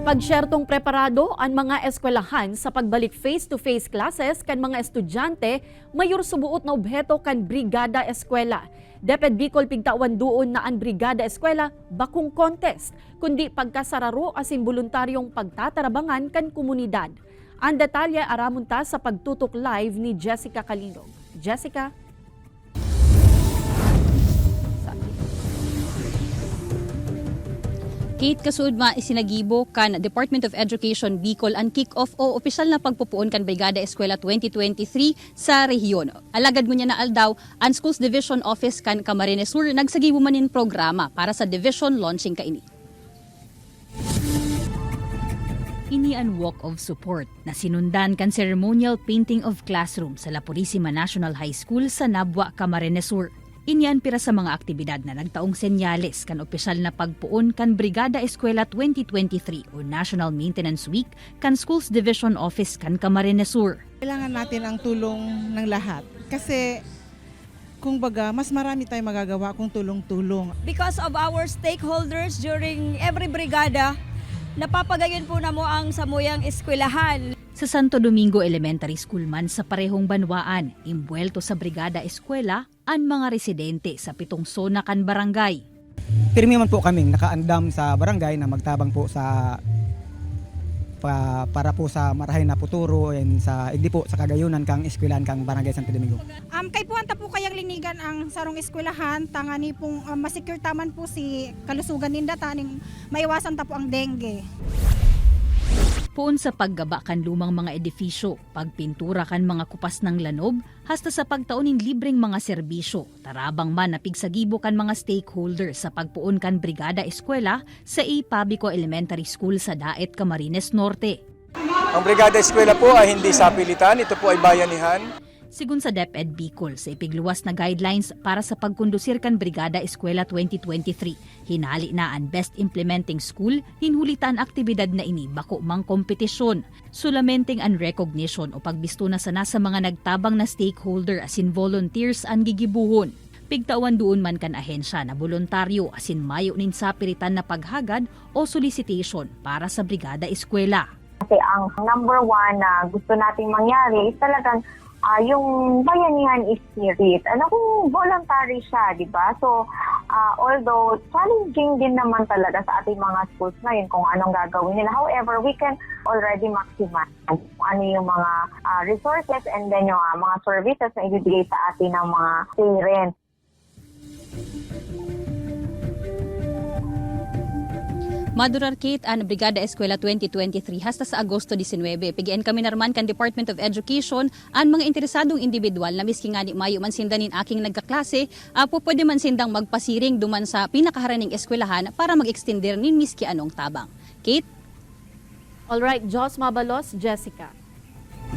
Pagsyertong preparado ang mga eskwelahan sa pagbalik face-to-face classes kan mga estudyante, mayor subuot na obheto kan Brigada Eskwela. Deped Bicol pigtawan doon na ang Brigada Eskwela bakong contest, kundi pagkasararo asin voluntaryong pagtatarabangan kan komunidad. Ang detalye aramunta sa pagtutok live ni Jessica Calinog. Jessica? Kate, kasudma isinagibo kan Department of Education Bicol ang kick-off o opisyal na pagpupuon kan Brigada Eskwela 2023 sa rehiyon. Alagad mo niya na aldaw, ang Schools Division Office kan Camarines Sur nagsagibo manin programa para sa division launching kaini. Ini ang walk of support na sinundan kan ceremonial painting of classroom sa La Purísima National High School sa Nabwa, Camarines Sur. Inyan pira sa mga aktibidad na nagtaong senyales kan opisyal na pagpuon kan Brigada Eskwela 2023 o National Maintenance Week kan Schools Division Office kan Camarines Sur. Kailangan natin ang tulong ng lahat kasi kung baga mas marami tayong magagawa kung tulong-tulong. Because of our stakeholders during every brigada, napapagayon po na mo ang samuyang eskwelahan. Sa Santo Domingo Elementary School man sa parehong banwaan, imbuelto sa Brigada Eskwela ang mga residente sa 7 zona kan barangay. Pirmi man po kaming nakaandam sa barangay na magtabang po sa para po sa marahay na puturo and sa igdi po sa kagayunan kang eskwelahan kang barangay Santo Domingo. Kay puwanta po kayang linigan ang sarong eskwelahan, tangani pong masecure taman po si kalusugan ninda taning maiwasan ta po ang dengue. Puon sa paggaba kan lumang mga edifisyo, pagpintura kan mga kupas ng lanob, hasta sa pagtauning libreng mga serbisyo, tarabang man na pigsagibo kan mga stakeholder sa pagpuon kan Brigada Eskwela sa Pabico Elementary School sa Daet, Camarines Norte. Ang Brigada Eskwela po ay hindi sapilitan, ito po ay bayanihan. Sigun sa DepEd Bicol, sa ipigluwas na guidelines para sa pagkondusir kan Brigada Eskwela 2023, hinali na ang Best Implementing School, hinhulitan aktibidad na ini bako mang kompetisyon. Sulamenting ang recognition o pagbisto na sana sa mga nagtabang na stakeholder asin volunteers ang gigibuhon. Pigtawan doon man kan ahensya na voluntaryo asin mayo nin sapiritan na paghagad o solicitation para sa Brigada Eskwela. Kasi ang number one na gusto nating mangyari is talagang yung bayanihan spirit. Kung voluntary siya, di ba? So, although challenging din naman talaga sa ating mga schools ngayon kung anong gagawin nila. However, we can already maximize ano yung mga resources and then yung mga services na ibibigay sa atin ng mga parents. Madurar Kate ang Brigada Eskwela 2023 hasta sa Agosto 19. Pigian kami narman kan Department of Education ang mga interesadong individual na miski nga ni mayo man sindanin aking nagkaklase, pwede man sindang magpasiring duman sa pinakaharaning eskwelahan para mag-extender nin miski anong tabang. Kate? Alright, Jos Mabalos, Jessica.